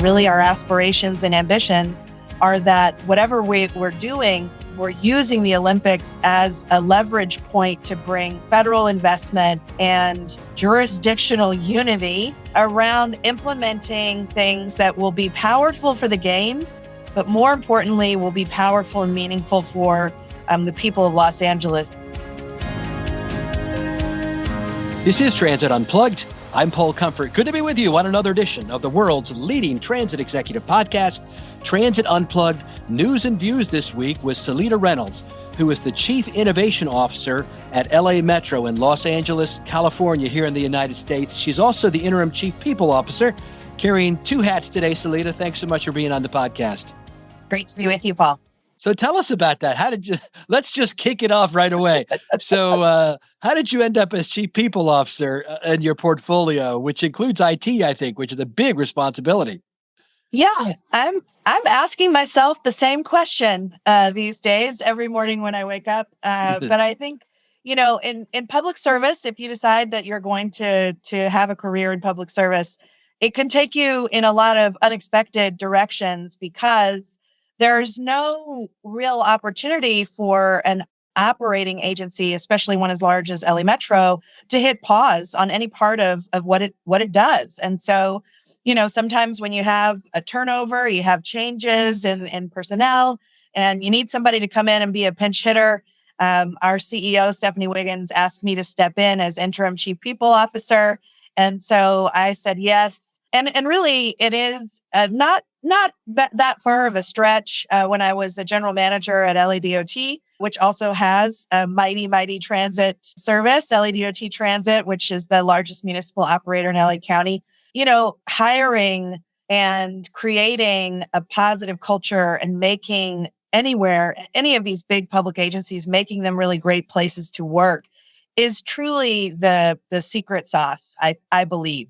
really our aspirations and ambitions are that whatever we're doing, we're using the Olympics as a leverage point to bring federal investment and jurisdictional unity around implementing things that will be powerful for the games, but more importantly, will be powerful and meaningful for the people of Los Angeles. This is Transit Unplugged. I'm Paul Comfort. Good to be with you on another edition of the world's leading transit executive podcast, Transit Unplugged. News and views this week with Seleta Reynolds, who is the Chief Innovation Officer at LA Metro in Los Angeles, California, here in the United States. She's also the Interim Chief People Officer, carrying two hats today. Seleta, thanks so much for being on the podcast. Great to be with you, Paul. So tell us about that. Let's just kick it off right away. So how did you end up as Chief People Officer in your portfolio, which includes IT, I think, which is a big responsibility? Yeah, I'm asking myself the same question these days, every morning when I wake up. But I think, in public service, if you decide that you're going to have a career in public service, it can take you in a lot of unexpected directions because there's no real opportunity for an operating agency, especially one as large as LA Metro, to hit pause on any part of what it does. And so, sometimes when you have a turnover, you have changes in personnel, and you need somebody to come in and be a pinch hitter. Our CEO, Stephanie Wiggins, asked me to step in as interim chief people officer. And so I said yes. And really, it is not that far of a stretch. When I was the general manager at LADOT, which also has a mighty transit service, LADOT Transit, which is the largest municipal operator in LA County, hiring and creating a positive culture and making any of these big public agencies, making them really great places to work is truly the secret sauce, I believe,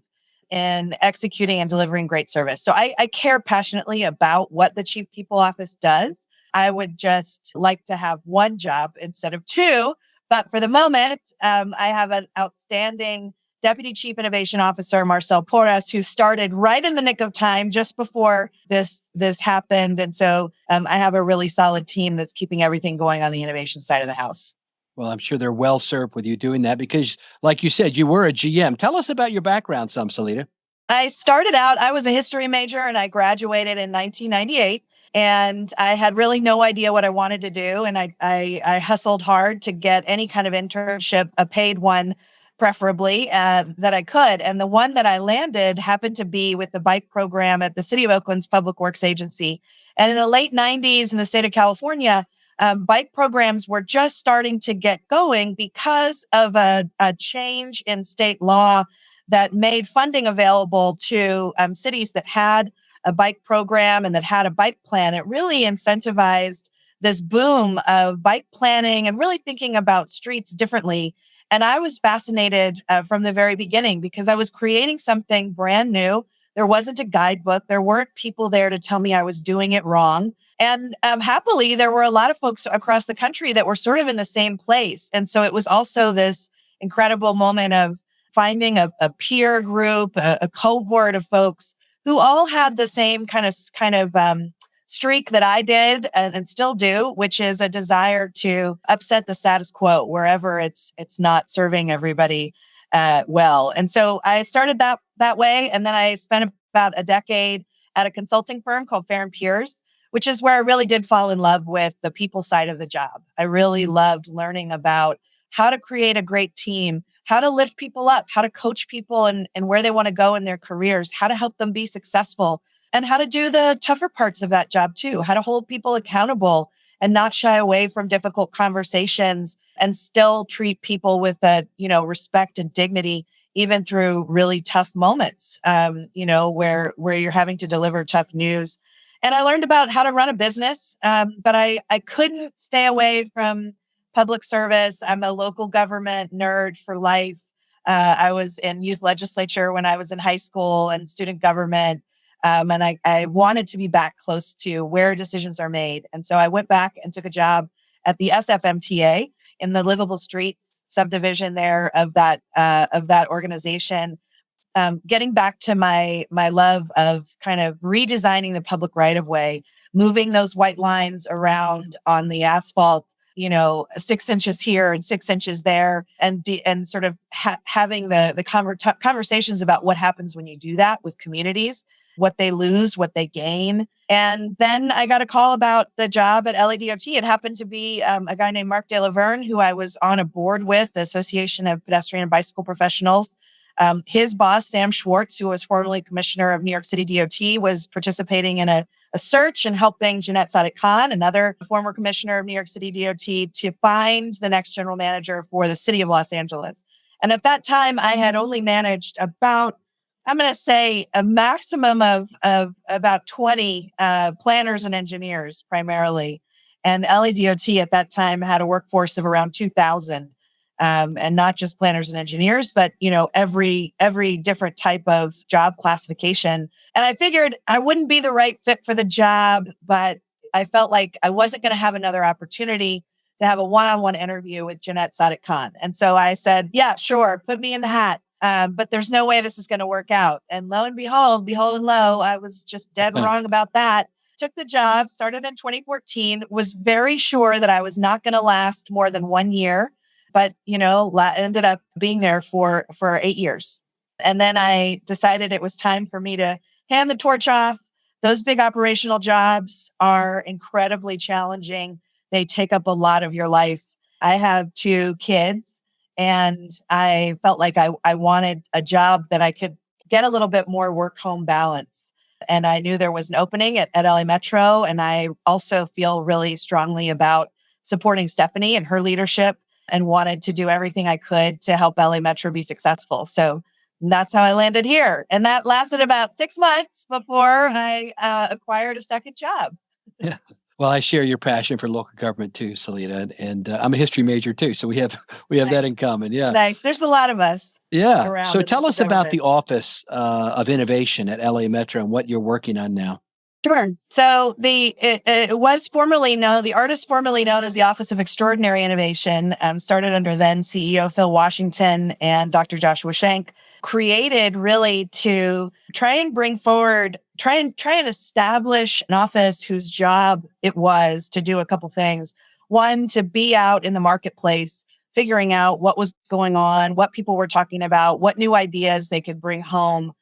in executing and delivering great service. So I care passionately about what the Chief People Office does. I would just like to have one job instead of two. But for the moment, I have an outstanding Deputy Chief Innovation Officer, Marcel Porras, who started right in the nick of time just before this happened. And so I have a really solid team that's keeping everything going on the innovation side of the house. Well, I'm sure they're well served with you doing that because, like you said, you were a GM. Tell us about your background some, Seleta. I was a history major and I graduated in 1998. And I had really no idea what I wanted to do. And I hustled hard to get any kind of internship, a paid one, preferably, that I could. And the one that I landed happened to be with the bike program at the City of Oakland's Public Works Agency. And in the late 90s in the state of California, bike programs were just starting to get going because of a change in state law that made funding available to cities that had a bike program and that had a bike plan. It really incentivized this boom of bike planning and really thinking about streets differently. And I was fascinated from the very beginning because I was creating something brand new. There wasn't a guidebook. There weren't people there to tell me I was doing it wrong. And happily, there were a lot of folks across the country that were sort of in the same place. And so it was also this incredible moment of finding a peer group, a cohort of folks who all had the same kind of streak that I did and still do, which is a desire to upset the status quo wherever it's not serving everybody well. And so I started that way, and then I spent about a decade at a consulting firm called Fair and Peers, which is where I really did fall in love with the people side of the job. I really loved learning about how to create a great team, how to lift people up, how to coach people and where they want to go in their careers, how to help them be successful, and how to do the tougher parts of that job too, how to hold people accountable and not shy away from difficult conversations and still treat people with respect and dignity, even through really tough moments, where you're having to deliver tough news. And I learned about how to run a business, but I couldn't stay away from public service. I'm a local government nerd for life. I was in youth legislature when I was in high school and student government. And I wanted to be back close to where decisions are made. And so I went back and took a job at the SFMTA in the Livable Streets subdivision there of that organization, getting back to my love of kind of redesigning the public right of way, moving those white lines around on the asphalt, 6 inches here and 6 inches there, and sort of having the conversations about what happens when you do that with communities, what they lose, what they gain. And then I got a call about the job at LADOT. It happened to be a guy named Mark De Laverne, who I was on a board with, the Association of Pedestrian and Bicycle Professionals. His boss, Sam Schwartz, who was formerly commissioner of New York City DOT, was participating in a search and helping Jeanette Sadik-Khan, another former commissioner of New York City DOT, to find the next general manager for the city of Los Angeles. And at that time, I had only managed about, I'm going to say, a maximum of about 20 planners and engineers primarily. And LADOT at that time had a workforce of around 2,000. And not just planners and engineers, but, every different type of job classification. And I figured I wouldn't be the right fit for the job, but I felt like I wasn't going to have another opportunity to have a one-on-one interview with Jeanette Sadik-Khan. And so I said, yeah, sure, put me in the hat. But there's no way this is going to work out. And lo and behold and lo, I was just dead wrong about that. Took the job, started in 2014, was very sure that I was not going to last more than 1 year. But, ended up being there for 8 years. And then I decided it was time for me to hand the torch off. Those big operational jobs are incredibly challenging. They take up a lot of your life. I have 2 kids, and I felt like I wanted a job that I could get a little bit more work-home balance. And I knew there was an opening at LA Metro. And I also feel really strongly about supporting Stephanie and her leadership, and wanted to do everything I could to help LA Metro be successful. So that's how I landed here. And that lasted about 6 months before I acquired a second job. Yeah. Well, I share your passion for local government too, Seleta, and I'm a history major too. So we have nice. That in common. Yeah. Nice. There's a lot of us. Yeah. So tell us about the Office of Innovation at LA Metro and what you're working on now. Sure. So it was formerly known, the artist formerly known as the Office of Extraordinary Innovation, started under then CEO Phil Washington and Dr. Joshua Schenck, created really to try and bring forward, try and establish an office whose job it was to do a couple things. One, to be out in the marketplace, figuring out what was going on, what people were talking about, what new ideas they could bring home.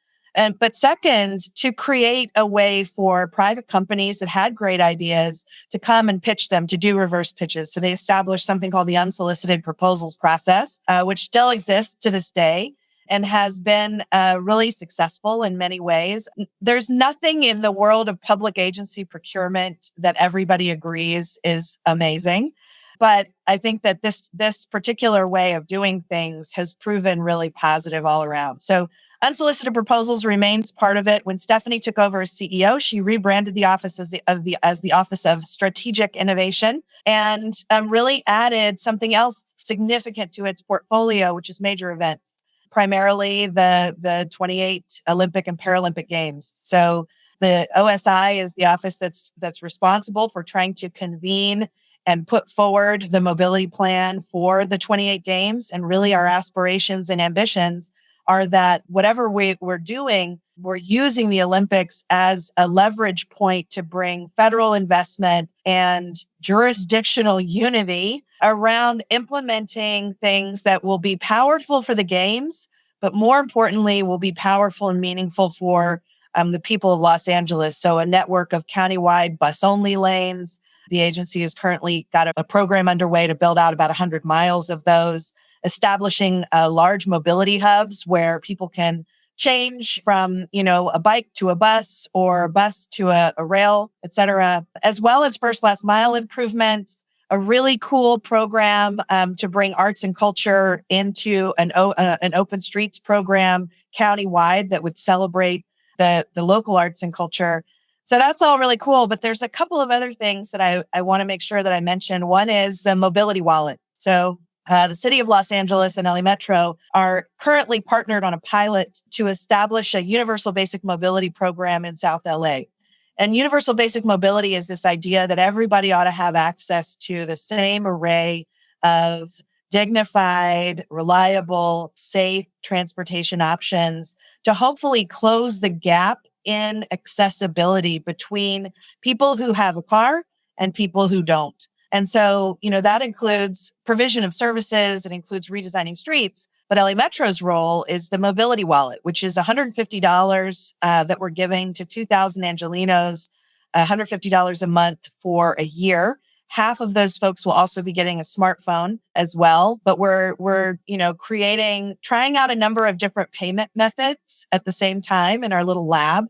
But second, to create a way for private companies that had great ideas to come and pitch them, to do reverse pitches. So they established something called the unsolicited proposals process, which still exists to this day and has been really successful in many ways. There's nothing in the world of public agency procurement that everybody agrees is amazing. But I think that this particular way of doing things has proven really positive all around. So unsolicited proposals remains part of it. When Stephanie took over as CEO, she rebranded the office as the Office of Strategic Innovation, and really added something else significant to its portfolio, which is major events, primarily the 28 Olympic and Paralympic Games. So the OSI is the office that's responsible for trying to convene and put forward the mobility plan for the 28 games. And really our aspirations and ambitions are that whatever we're doing, we're using the Olympics as a leverage point to bring federal investment and jurisdictional unity around implementing things that will be powerful for the games, but more importantly, will be powerful and meaningful for the people of Los Angeles. So a network of countywide bus-only lanes. The agency has currently got a program underway to build out about 100 miles of those, establishing large mobility hubs where people can change from, a bike to a bus or a bus to a rail, et cetera, as well as first last mile improvements, a really cool program to bring arts and culture into an open streets program countywide that would celebrate the local arts and culture. So that's all really cool. But there's a couple of other things that I want to make sure that I mention. One is the mobility wallet. So the city of Los Angeles and LA Metro are currently partnered on a pilot to establish a universal basic mobility program in South LA. And universal basic mobility is this idea that everybody ought to have access to the same array of dignified, reliable, safe transportation options to hopefully close the gap in accessibility between people who have a car and people who don't. And so, that includes provision of services, it includes redesigning streets. But LA Metro's role is the mobility wallet, which is $150 that we're giving to 2,000 Angelinos, $150 a month for a year. Half of those folks will also be getting a smartphone as well. But we're trying out a number of different payment methods at the same time in our little lab.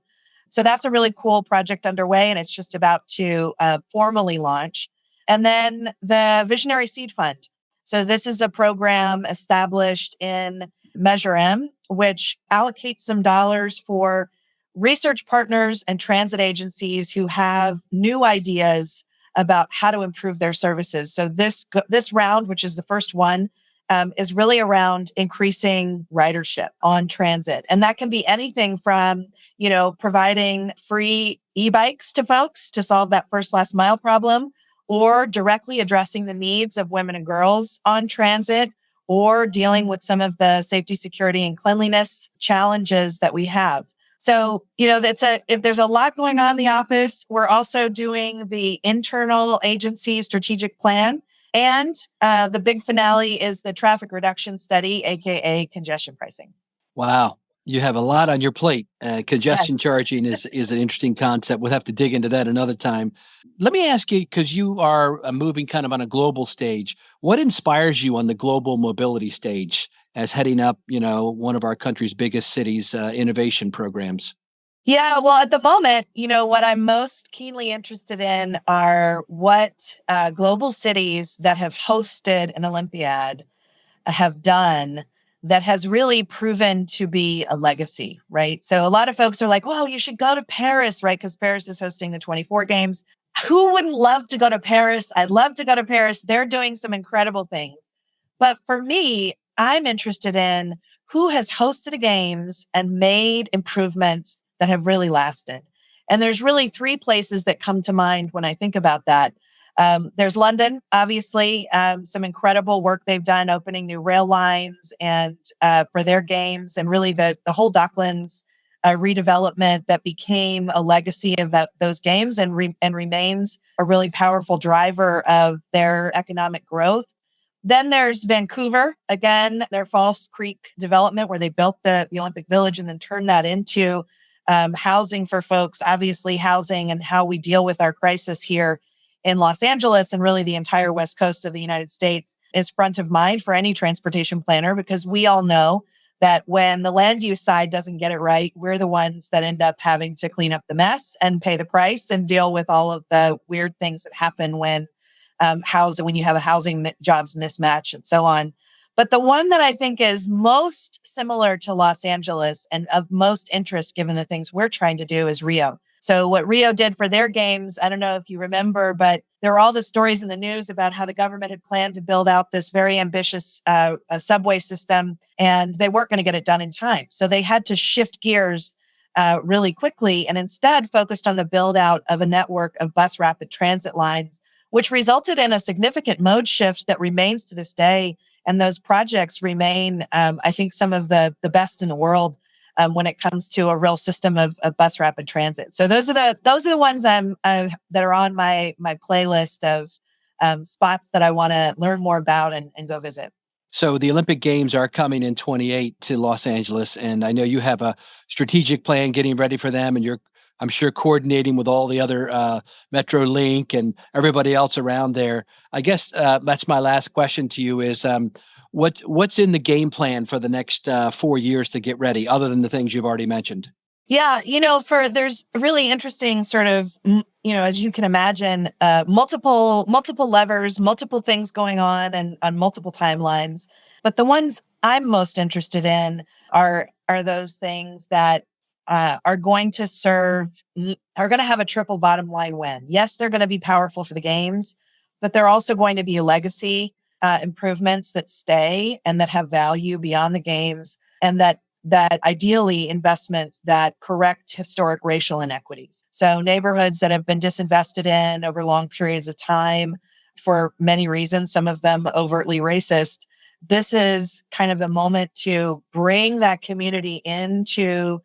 So that's a really cool project underway, and it's just about to formally launch. And then the Visionary Seed Fund. So this is a program established in Measure M, which allocates some dollars for research partners and transit agencies who have new ideas about how to improve their services. So this round, which is the first one, is really around increasing ridership on transit. And that can be anything from, providing free e-bikes to folks to solve that first last mile problem, or directly addressing the needs of women and girls on transit, or dealing with some of the safety, security, and cleanliness challenges that we have. So, if there's a lot going on in the office, we're also doing the internal agency strategic plan. And the big finale is the traffic reduction study, AKA congestion pricing. Wow. You have a lot on your plate. Congestion Yes. charging is an interesting concept. We'll have to dig into that another time. Let me ask you, because you are moving kind of on a global stage, what inspires you on the global mobility stage as heading up, one of our country's biggest cities' innovation programs? Yeah, well, at the moment, what I'm most keenly interested in are what global cities that have hosted an Olympiad have done that has really proven to be a legacy, right? So a lot of folks are like, well, you should go to Paris, right? Because Paris is hosting the 24 games. Who wouldn't love to go to Paris? I'd love to go to Paris. They're doing some incredible things. But for me, I'm interested in who has hosted a games and made improvements that have really lasted. And there's really three places that come to mind when I think about that. There's London, obviously, some incredible work they've done opening new rail lines and for their games, and really the whole Docklands redevelopment that became a legacy of those games and remains a really powerful driver of their economic growth. Then there's Vancouver, again, their False Creek development where they built the Olympic Village and then turned that into housing for folks. Obviously, housing and how we deal with our crisis here in Los Angeles and really the entire West Coast of the United States is front of mind for any transportation planner, because we all know that when the land use side doesn't get it right, we're the ones that end up having to clean up the mess and pay the price and deal with all of the weird things that happen when when you have a housing jobs mismatch and so on. But the one that I think is most similar to Los Angeles and of most interest, given the things we're trying to do, is Rio. So what Rio did for their games, I don't know if you remember, but there were all the stories in the news about how the government had planned to build out this very ambitious subway system, and they weren't going to get it done in time. So they had to shift gears really quickly and instead focused on the build out of a network of bus rapid transit lines, which resulted in a significant mode shift that remains to this day. And those projects remain, I think, some of the best in the world when it comes to a real system of bus rapid transit. So those are the ones that are on my playlist of spots that I want to learn more about and go visit. So the Olympic Games are coming in 28 to Los Angeles, and I know you have a strategic plan getting ready for them, and you're, I'm sure, coordinating with all the other Metro Link and everybody else around there. I guess that's my last question to you is what's in the game plan for the next 4 years to get ready, other than the things you've already mentioned? Yeah, there's a really interesting sort of, as you can imagine, multiple levers, multiple things going on and on multiple timelines. But the ones I'm most interested in are those things that are going to are going to have a triple bottom line win. Yes, they're going to be powerful for the games, but they're also going to be legacy improvements that stay and that have value beyond the games, and that ideally investments that correct historic racial inequities. So neighborhoods that have been disinvested in over long periods of time for many reasons, some of them overtly racist, this is kind of the moment to bring that community into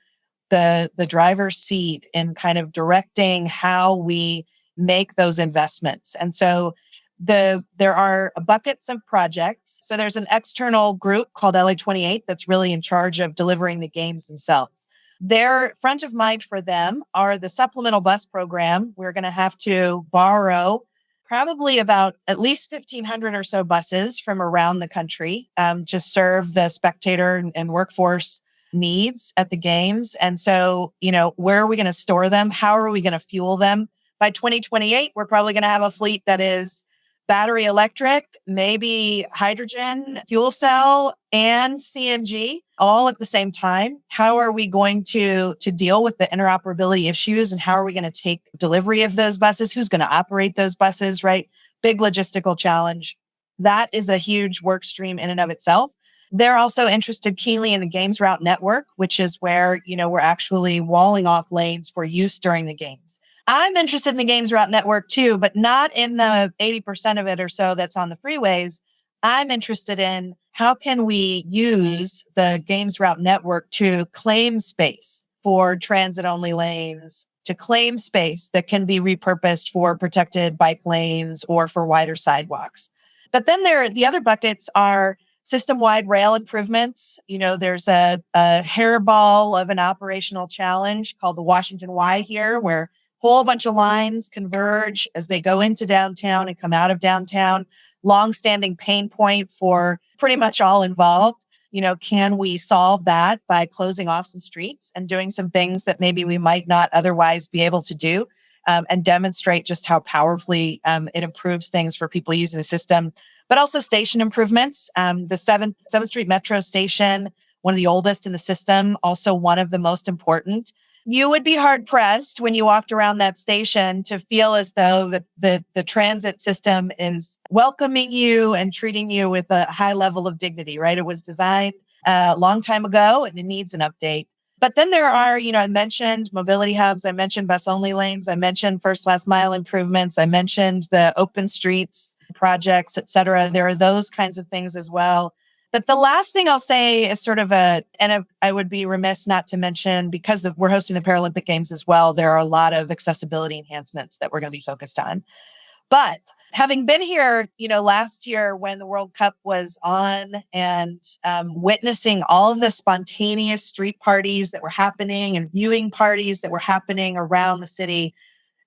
the driver's seat in kind of directing how we make those investments. And so there are buckets of projects. So there's an external group called LA 28 that's really in charge of delivering the games themselves. Their front of mind for them are the supplemental bus program. We're going to have to borrow probably about at least 1,500 or so buses from around the country to serve the spectator and workforce needs at the games. And so, where are we going to store them? How are we going to fuel them? By 2028, we're probably going to have a fleet that is battery electric, maybe hydrogen, fuel cell, and CNG all at the same time. How are we going to deal with the interoperability issues, and how are we going to take delivery of those buses? Who's going to operate those buses, right? Big logistical challenge. That is a huge work stream in and of itself. They're also interested keenly in the games route network, which is where, we're actually walling off lanes for use during the games. I'm interested in the games route network too, but not in the 80% of it or so that's on the freeways. I'm interested in how can we use the games route network to claim space for transit only lanes, to claim space that can be repurposed for protected bike lanes or for wider sidewalks. But then the other buckets are system-wide rail improvements. There's a hairball of an operational challenge called the Washington Y here, where a whole bunch of lines converge as they go into downtown and come out of downtown. Long-standing pain point for pretty much all involved. Can we solve that by closing off some streets and doing some things that maybe we might not otherwise be able to do, and demonstrate just how powerfully it improves things for people using the system? But also station improvements. The 7th Street Metro station, one of the oldest in the system, also one of the most important. You would be hard pressed when you walked around that station to feel as though the transit system is welcoming you and treating you with a high level of dignity, right? It was designed a long time ago and it needs an update. But then there are, I mentioned mobility hubs, I mentioned bus only lanes, I mentioned first last mile improvements, I mentioned the open streets projects, et cetera. There are those kinds of things as well. But the last thing I'll say is sort of I would be remiss not to mention, because we're hosting the Paralympic Games as well, there are a lot of accessibility enhancements that we're going to be focused on. But having been here, last year when the World Cup was on and witnessing all of the spontaneous street parties that were happening and viewing parties that were happening around the city,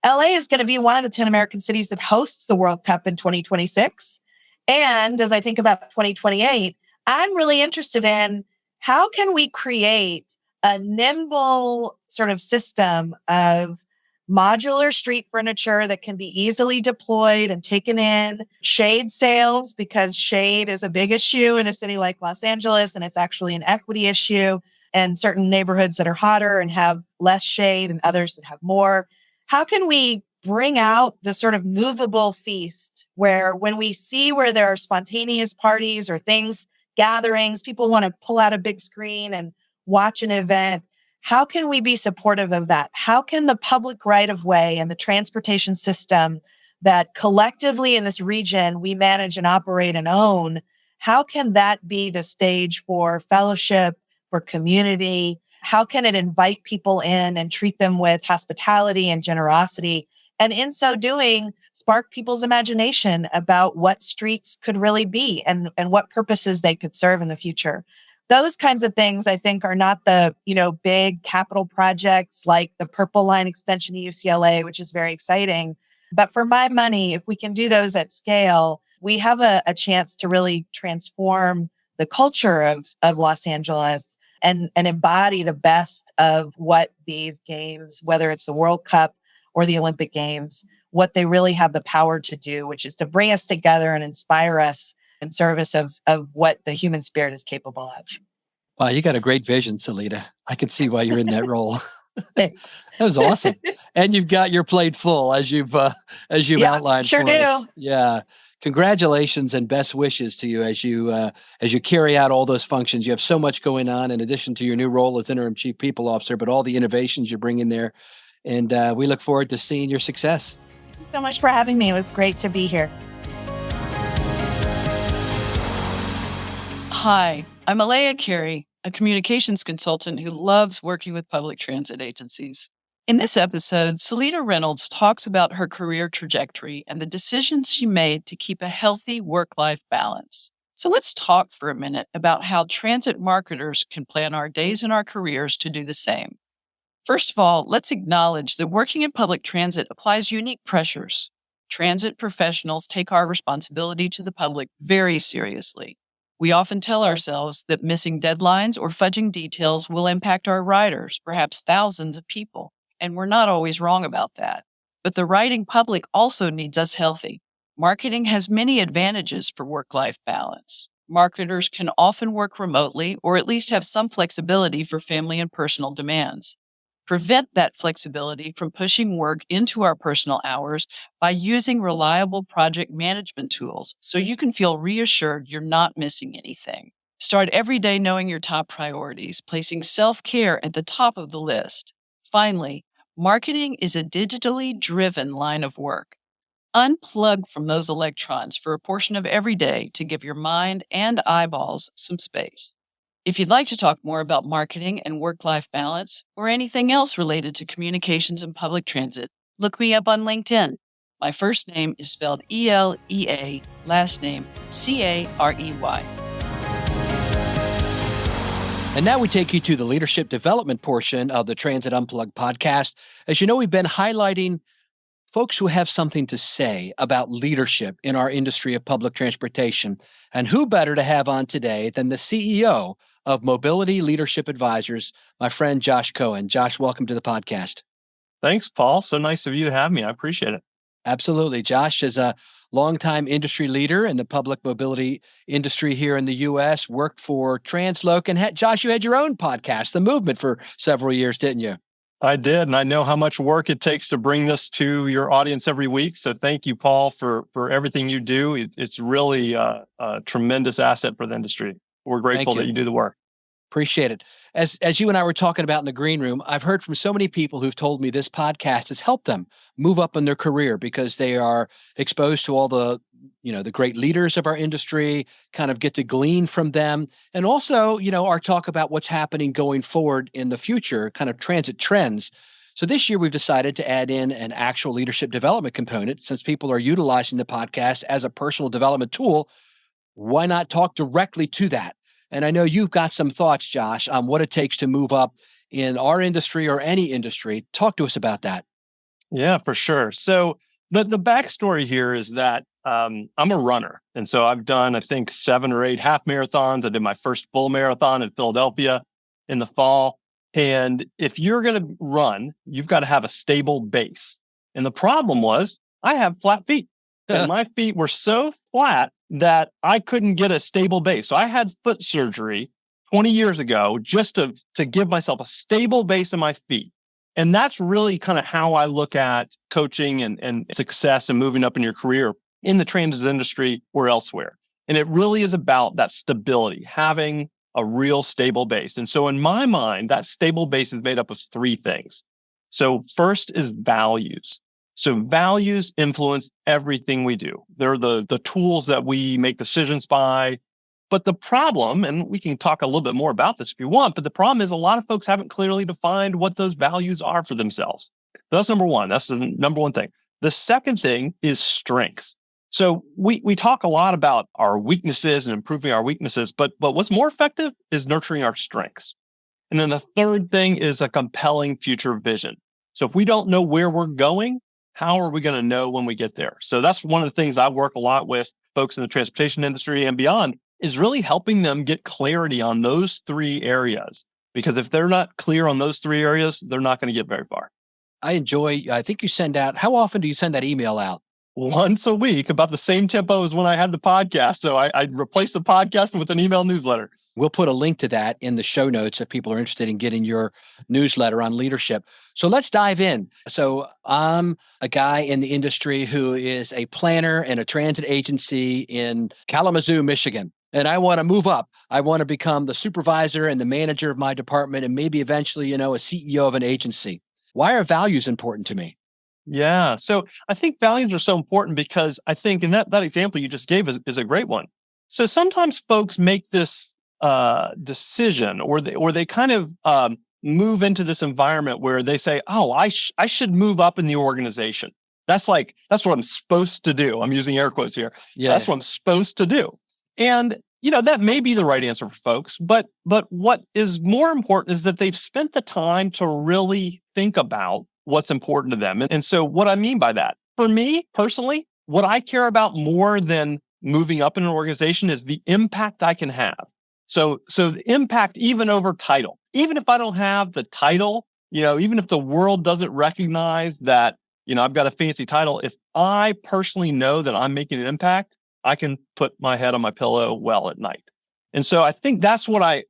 LA is going to be one of the 10 American cities that hosts the World Cup in 2026. And as I think about 2028, I'm really interested in how can we create a nimble sort of system of modular street furniture that can be easily deployed and taken in, shade sales, because shade is a big issue in a city like Los Angeles, and it's actually an equity issue, and certain neighborhoods that are hotter and have less shade and others that have more. How can we bring out the sort of movable feast where when we see where there are spontaneous parties or things, gatherings, people want to pull out a big screen and watch an event? How can we be supportive of that? How can the public right-of-way and the transportation system that collectively in this region we manage and operate and own, how can that be the stage for fellowship, for community? How can it invite people in and treat them with hospitality and generosity? And in so doing, spark people's imagination about what streets could really be and what purposes they could serve in the future. Those kinds of things, I think, are not the, big capital projects like the Purple Line extension to UCLA, which is very exciting. But for my money, if we can do those at scale, we have a chance to really transform the culture of Los Angeles and embody the best of what these games, whether it's the World Cup or the Olympic Games, what they really have the power to do, which is to bring us together and inspire us in service of what the human spirit is capable of. Wow, you got a great vision, Seleta. I can see why you're in that role. That was awesome. And you've got your plate full, as you've outlined sure for do. us. Yeah. Congratulations and best wishes to you as you carry out all those functions. You have so much going on in addition to your new role as interim chief people officer, but all the innovations you're bringing there. And we look forward to seeing your success. Thank you so much for having me. It was great to be here. Hi, I'm Elea Carey, a communications consultant who loves working with public transit agencies. In this episode, Seleta Reynolds talks about her career trajectory and the decisions she made to keep a healthy work-life balance. So let's talk for a minute about how transit marketers can plan our days and our careers to do the same. First of all, let's acknowledge that working in public transit applies unique pressures. Transit professionals take our responsibility to the public very seriously. We often tell ourselves that missing deadlines or fudging details will impact our riders, perhaps thousands of people, and we're not always wrong about that. But the riding public also needs us healthy. Marketing has many advantages for work-life balance. Marketers can often work remotely or at least have some flexibility for family and personal demands. Prevent that flexibility from pushing work into our personal hours by using reliable project management tools so you can feel reassured you're not missing anything. Start every day knowing your top priorities, placing self-care at the top of the list. Finally, marketing is a digitally driven line of work. Unplug from those electrons for a portion of every day to give your mind and eyeballs some space. If you'd like to talk more about marketing and work-life balance or anything else related to communications and public transit, look me up on LinkedIn. My first name is spelled Elea, last name Carey. And now we take you to the leadership development portion of the Transit Unplugged podcast. As you know, we've been highlighting folks who have something to say about leadership in our industry of public transportation. And who better to have on today than the CEO of Mobility Leadership Advisors, my friend Josh Cohen. Josh, welcome to the podcast. Thanks, Paul. So nice of you to have me. I appreciate it. Absolutely. Josh is a longtime industry leader in the public mobility industry here in the U.S., worked for Transloc, and Josh, you had your own podcast, The Movement, for several years, didn't you? I did, and I know how much work it takes to bring this to your audience every week. So thank you, Paul, for everything you do. It's really a tremendous asset for the industry. We're grateful that you do the work. Appreciate it. As you and I were talking about in the green room, I've heard from so many people who've told me this podcast has helped them move up in their career because they are exposed to all the great leaders of our industry, kind of get to glean from them. And also, our talk about what's happening going forward in the future, kind of transit trends. So this year we've decided to add in an actual leadership development component. Since people are utilizing the podcast as a personal development tool, why not talk directly to that? And I know you've got some thoughts, Josh, on what it takes to move up in our industry or any industry. Talk to us about that. Yeah, for sure. So the backstory here is that I'm a runner. And so I've done, I think, 7 or 8 half marathons. I did my first full marathon in Philadelphia in the fall. And if you're going to run, you've got to have a stable base. And the problem was I have flat feet. And my feet were so flat that I couldn't get a stable base. So I had foot surgery 20 years ago just to give myself a stable base in my feet. And that's really kind of how I look at coaching and success and moving up in your career in the transit industry or elsewhere. And it really is about that stability, having a real stable base. And so in my mind, that stable base is made up of 3 things. So first is values. So values influence everything we do. They're the tools that we make decisions by. But the problem, and we can talk a little bit more about this if you want, but the problem is a lot of folks haven't clearly defined what those values are for themselves. So that's number one. That's the number one thing. The second thing is strengths. So we talk a lot about our weaknesses and improving our weaknesses, but what's more effective is nurturing our strengths. And then the third thing is a compelling future vision. So if we don't know where we're going, how are we going to know when we get there? So that's one of the things I work a lot with folks in the transportation industry and beyond, is really helping them get clarity on those 3 areas. Because if they're not clear on those 3 areas, they're not going to get very far. I think you send out, how often do you send that email out? Once a week, about the same tempo as when I had the podcast. So I replaced the podcast with an email newsletter. We'll put a link to that in the show notes if people are interested in getting your newsletter on leadership. So let's dive in. So I'm a guy in the industry who is a planner and a transit agency in Kalamazoo, Michigan. And I want to move up. I want to become the supervisor and the manager of my department and maybe eventually, a CEO of an agency. Why are values important to me? Yeah. So I think values are so important because I think, and that example you just gave is a great one. So sometimes folks make this decision, or they kind of move into this environment where they say, "Oh, I should move up in the organization. That's what I'm supposed to do." I'm using air quotes here. Yeah. That's what I'm supposed to do. And that may be the right answer for folks, but what is more important is that they've spent the time to really think about what's important to them. And so what I mean by that, for me personally, what I care about more than moving up in an organization is the impact I can have. So the impact even over title. Even if I don't have the title, even if the world doesn't recognize that, I've got a fancy title, if I personally know that I'm making an impact, I can put my head on my pillow well at night. And so I think that's what I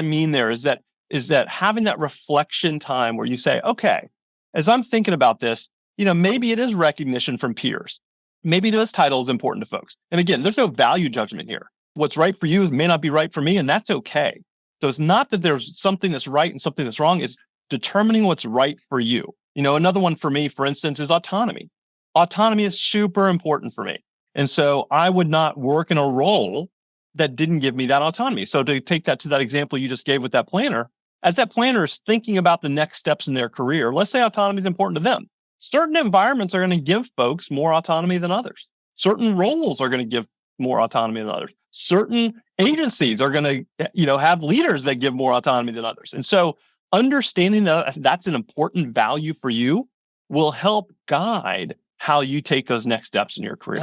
mean there is that having that reflection time where you say, okay, as I'm thinking about this, maybe it is recognition from peers. Maybe this title is important to folks. And again, there's no value judgment here. What's right for you may not be right for me, and that's okay. So it's not that there's something that's right and something that's wrong. It's determining what's right for you. Another one for me, for instance, is autonomy. Autonomy is super important for me. And so I would not work in a role that didn't give me that autonomy. So to take that to that example you just gave with that planner, as that planner is thinking about the next steps in their career, let's say autonomy is important to them. Certain environments are going to give folks more autonomy than others. Certain roles are going to give more autonomy than others. Certain agencies are going to, have leaders that give more autonomy than others. And so understanding that that's an important value for you will help guide how you take those next steps in your career.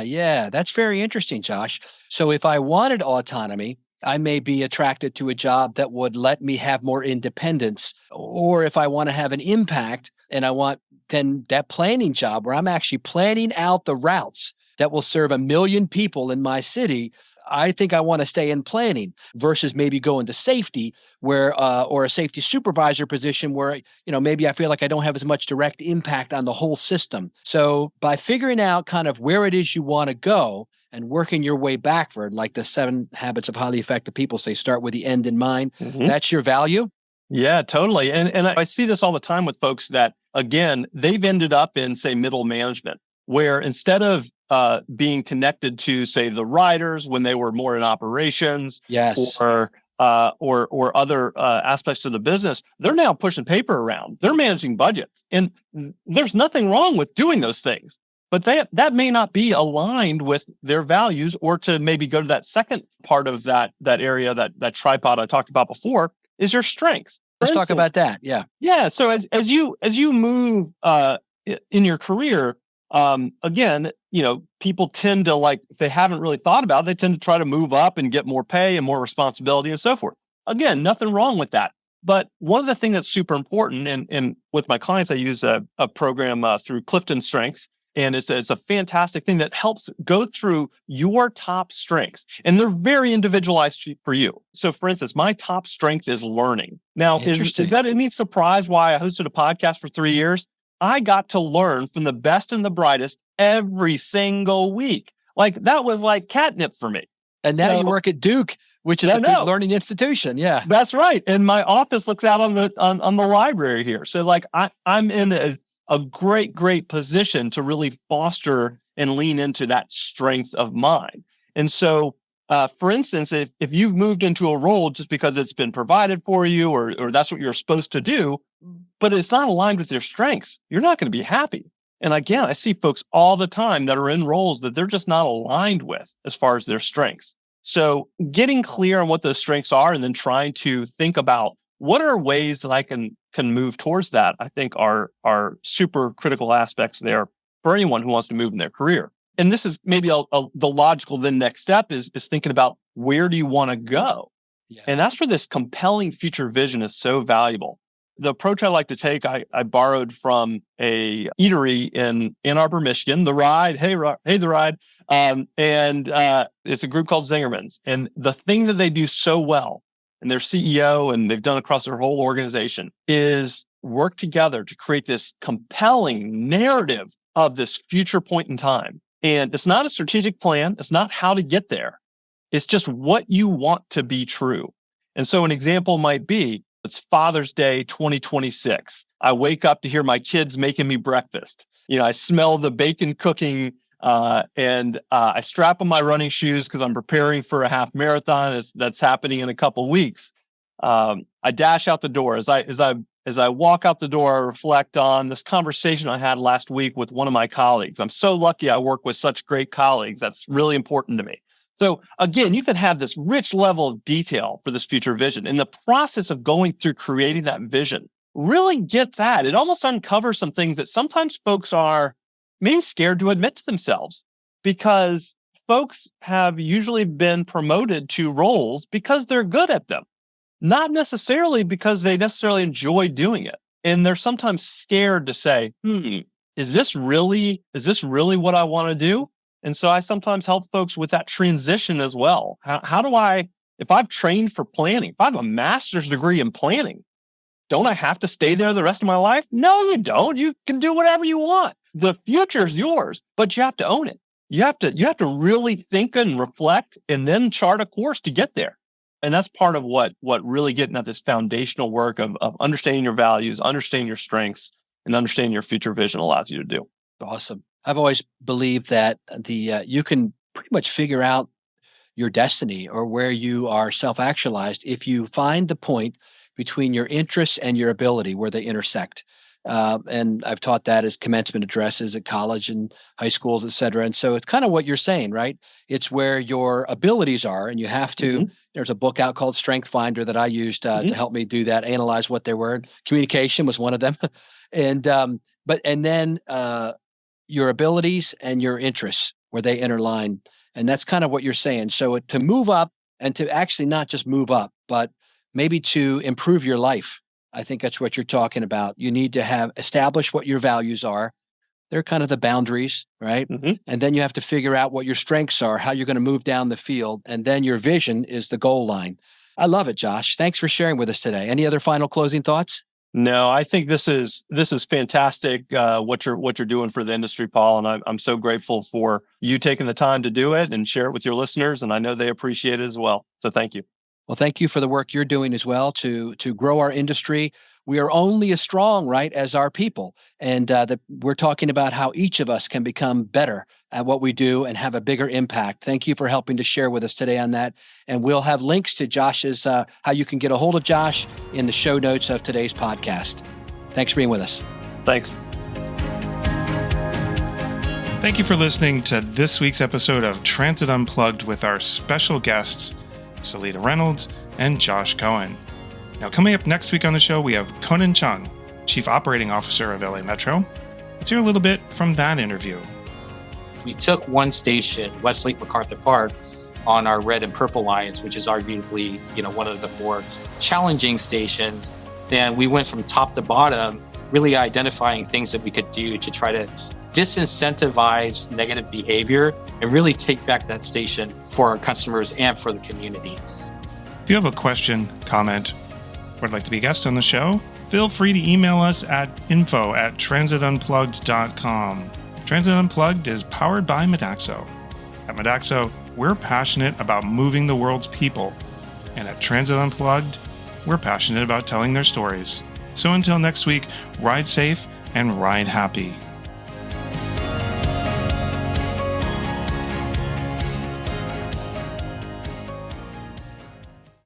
Yeah, that's very interesting, Josh. So if I wanted autonomy, I may be attracted to a job that would let me have more independence. Or if I want to have an impact and I want then that planning job where I'm actually planning out the routes that will serve 1 million people in my city, I think I want to stay in planning versus maybe go into safety where, or a safety supervisor position where, maybe I feel like I don't have as much direct impact on the whole system. So by figuring out kind of where it is you want to go and working your way backward, like the 7 Habits of Highly Effective People say, start with the end in mind. Mm-hmm. That's your value? Yeah, totally. And I see this all the time with folks that, again, they've ended up in, say, middle management, where instead of being connected to, say, the riders when they were more in operations, yes, or other aspects of the business, they're now pushing paper around. They're managing budget, and there's nothing wrong with doing those things. But that may not be aligned with their values, or to maybe go to that second part of that area, that tripod I talked about before, is your strengths. Let's talk about that. Yeah. Yeah. So as you move in your career, again, people tend to, like, if they haven't really thought about it, they tend to try to move up and get more pay and more responsibility and so forth. Again, nothing wrong with that. But one of the things that's super important, and with my clients, I use a program through Clifton Strengths. And it's a fantastic thing that helps go through your top strengths. And they're very individualized for you. So for instance, my top strength is learning. Now, is that any surprise why I hosted a podcast for 3 years? I got to learn from the best and the brightest every single week. Like, that was like catnip for me. And now you work at Duke, which is a big learning institution. Yeah, that's right. And my office looks out on the library here. So like I'm in a great position to really foster and lean into that strength of mine. And so, for instance, if you've moved into a role just because it's been provided for you, or that's what you're supposed to do, but it's not aligned with your strengths, you're not going to be happy. And again, I see folks all the time that are in roles that they're just not aligned with as far as their strengths. So getting clear on what those strengths are, and then trying to think about what are ways that I can move towards that, I think are super critical aspects there for anyone who wants to move in their career. And this is maybe the logical then next step is thinking about, where do you want to go? Yeah. And that's where this compelling future vision is so valuable. The approach I like to take, I borrowed from a eatery in Ann Arbor, Michigan, The Ride. Hey, The Ride. And it's a group called Zingerman's. And the thing that they do so well, and their CEO, and they've done across their whole organization, is work together to create this compelling narrative of this future point in time. And it's not a strategic plan. It's not how to get there. It's just what you want to be true. And so an example might be, it's Father's Day 2026. I wake up to hear my kids making me breakfast. I smell the bacon cooking And I strap on my running shoes because I'm preparing for a half marathon that's happening in a couple weeks. I dash out the door. As I walk out the door, I reflect on this conversation I had last week with one of my colleagues. I'm so lucky I work with such great colleagues. That's really important to me. So again, you can have this rich level of detail for this future vision. And the process of going through creating that vision really gets at, it almost uncovers some things that sometimes folks are maybe scared to admit to themselves, because folks have usually been promoted to roles because they're good at them, not necessarily because they necessarily enjoy doing it. And they're sometimes scared to say, is this really what I want to do? And so I sometimes help folks with that transition as well. How do I, if I've trained for planning, if I have a master's degree in planning, don't I have to stay there the rest of my life? No, you don't. You can do whatever you want. The future is yours, but you have to own it. You have to really think and reflect and then chart a course to get there. And that's part of what really getting at this foundational work of understanding your values, understanding your strengths, and understanding your future vision allows you to do. Awesome. I've always believed that you can pretty much figure out your destiny or where you are self-actualized if you find the point between your interests and your ability where they intersect. And I've taught that as commencement addresses at college and high schools, et cetera. And so it's kind of what you're saying, right? It's where your abilities are, and you have to. There's a book out called Strength Finder that I used to help me do that, analyze what they were. Communication was one of them, and then your abilities and your interests where they interline, and that's kind of what you're saying. So to move up and to actually not just move up, but maybe to improve your life. I think that's what you're talking about. You need to have established what your values are. They're kind of the boundaries, right? And then you have to figure out what your strengths are, how you're going to move down the field. And then your vision is the goal line. I love it, Josh. Thanks for sharing with us today. Any other final closing thoughts? No, I think this is fantastic, what you're doing for the industry, Paul. And I'm so grateful for you taking the time to do it and share it with your listeners. And I know they appreciate it as well. So thank you. Well, thank you for the work you're doing as well to grow our industry. We are only as strong, right, as our people. And we're talking about how each of us can become better at what we do and have a bigger impact. Thank you for helping to share with us today on that. And we'll have links to Josh's, how you can get a hold of Josh in the show notes of today's podcast. Thanks for being with us. Thanks. Thank you for listening to this week's episode of Transit Unplugged with our special guests, Seleta Reynolds and Josh Cohen. Now, coming up next week on the show, we have Conan Cheung, Chief Operating Officer of LA Metro. Let's hear a little bit from that interview. We took one station, Westlake MacArthur Park, on our red and purple lines, which is arguably, one of the more challenging stations. And we went from top to bottom, really identifying things that we could do to try to disincentivize negative behavior and really take back that station for our customers and for the community. If you have a question, comment, or would like to be a guest on the show, feel free to email us at info@transitunplugged.com. Transit Unplugged is powered by Modaxo. At Modaxo, we're passionate about moving the world's people. And at Transit Unplugged, we're passionate about telling their stories. So until next week, ride safe and ride happy.